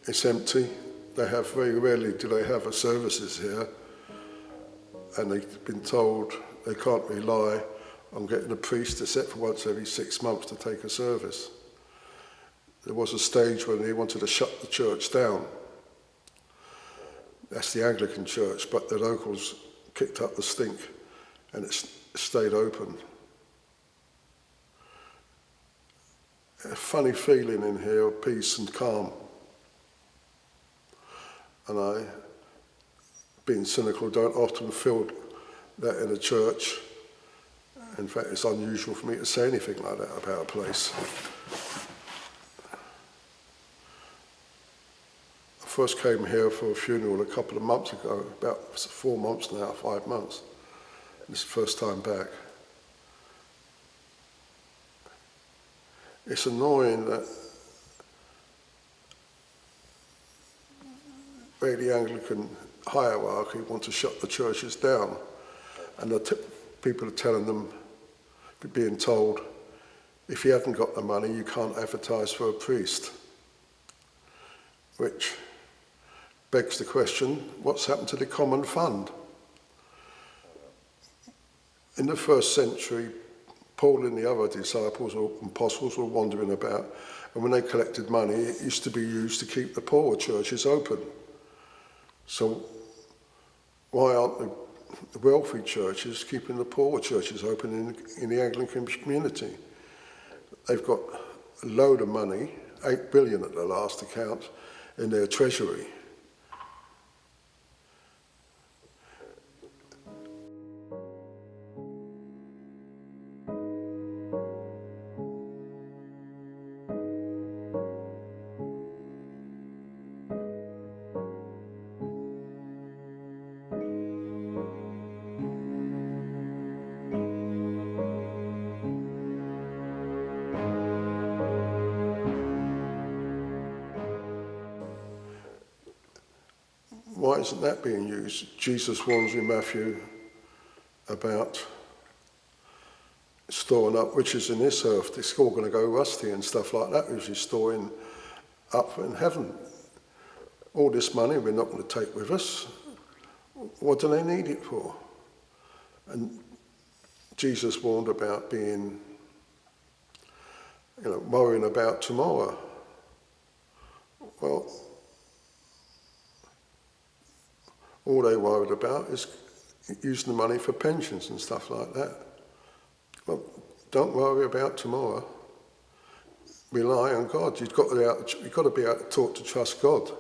it's empty. They have very rarely do they have a services here, and they've been told they can't rely on getting a priest except for once every 6 months to take a service. There was a stage when they wanted to shut the church down. That's the Anglican church, but the locals kicked up the stink and it stayed open. A funny feeling in here of peace and calm. And I, being cynical, don't often feel that in a church. In fact, it's unusual for me to say anything like that about a place. I first came here for a funeral a couple of months ago, about 4 months now, 5 months. This is the first time back. It's annoying that the Anglican hierarchy want to shut the churches down, and the people are telling them, being told, if you haven't got the money, you can't advertise for a priest. Which begs the question, what's happened to the common fund? In the first century, Paul and the other disciples or apostles were wandering about, and when they collected money, it used to be used to keep the poor churches open. So why aren't the wealthy churches keeping the poor churches open in the Anglican community? They've got a load of money, 8 billion at the last account, in their treasury. Why isn't that being used? Jesus warns in Matthew about storing up riches in this earth. It's all going to go rusty and stuff like that, which is storing up in heaven. All this money we're not going to take with us. What do they need it for? And Jesus warned about being, worrying about tomorrow. Well, all they worried about is using the money for pensions and stuff like that. Well, don't worry about tomorrow. Rely on God. You've got to be able to taught to trust God.